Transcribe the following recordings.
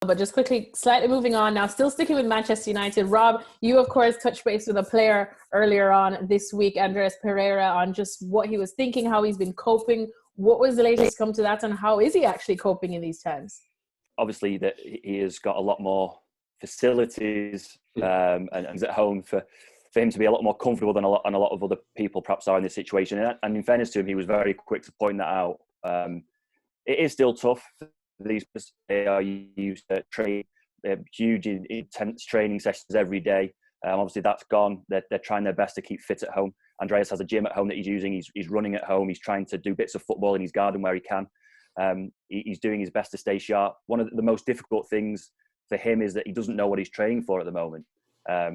But just quickly, slightly moving on now, still sticking with Manchester United. Rob, you of course touched base with a player earlier on this week, Andreas Pereira, on just what he was thinking, how he's been coping. What was the latest come to that, and how is he actually coping in these times? Obviously, that he has got a lot more facilities and is at home for him to be a lot more comfortable than a lot of other people perhaps are in this situation. And in fairness to him, he was very quick to point that out. It is still tough for these. They are used to train. They have huge, intense training sessions every day. Obviously, that's gone. They're trying their best to keep fit at home. Andreas has a gym at home that he's using. He's running at home. He's trying to do bits of football in his garden where he can. He's doing his best to stay sharp. One of the most difficult things for him is that he doesn't know what he's training for at the moment.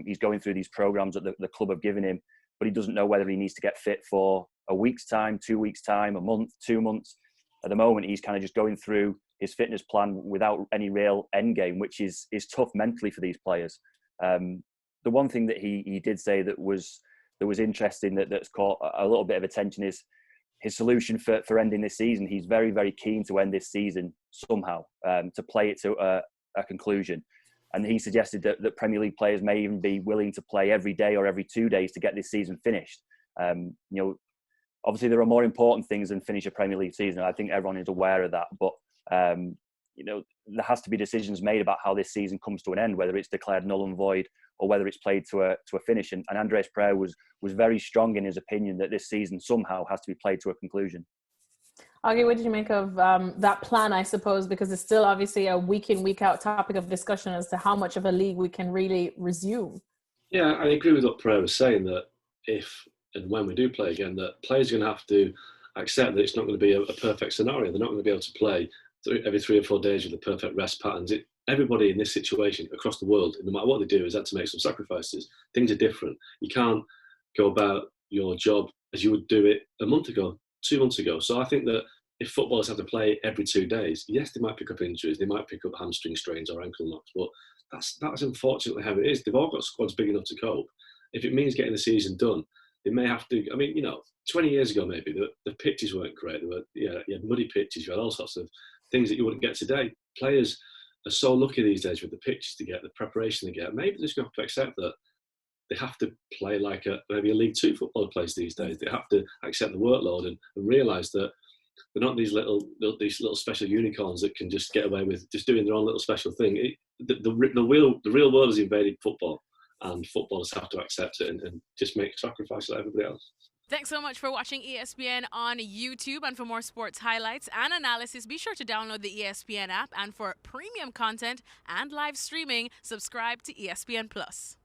He's going through these programs that the club have given him, but he doesn't know whether he needs to get fit for a week's time, 2 weeks' time, a month, 2 months. At the moment, he's kind of just going through his fitness plan without any real end game, which is tough mentally for these players. The one thing that he did say that was interesting, that's caught a little bit of attention, is his solution for ending this season. He's very, very keen to end this season somehow, to play it to a conclusion. And he suggested that Premier League players may even be willing to play every day or every 2 days to get this season finished. Obviously there are more important things than finish a Premier League season. I think everyone is aware of that. But, there has to be decisions made about how this season comes to an end, whether it's declared null and void or whether it's played to a finish. And Andreas Pereira was very strong in his opinion that this season somehow has to be played to a conclusion. Augie, what did you make of that plan, I suppose, because it's still obviously a week in, week out topic of discussion as to how much of a league we can really resume? Yeah, I agree with what Pereira was saying, that if and when we do play again, that players are going to have to accept that it's not going to be a perfect scenario. They're not going to be able to play every 3 or 4 days with the perfect rest patterns. Everybody in this situation across the world, no matter what they do, has had to make some sacrifices. Things are different. You can't go about your job as you would do it a month ago, 2 months ago. So I think that if footballers have to play every 2 days, yes, they might pick up injuries, they might pick up hamstring strains or ankle knocks, but that's unfortunately how it is. They've all got squads big enough to cope. If it means getting the season done, they may have to. 20 years ago maybe the pitches weren't great. You had muddy pitches, you had all sorts of things that you wouldn't get today. Players are so lucky these days with the pitches to get, the preparation they get. Maybe they're just going to have to accept that they have to play like maybe a League Two footballer plays these days. They have to accept the workload and realise that they're not these little special unicorns that can just get away with just doing their own little special thing. The real world has invaded football, and footballers have to accept it and just make sacrifices like everybody else. Thanks so much for watching ESPN on YouTube. And for more sports highlights and analysis, be sure to download the ESPN app. And for premium content and live streaming, subscribe to ESPN Plus.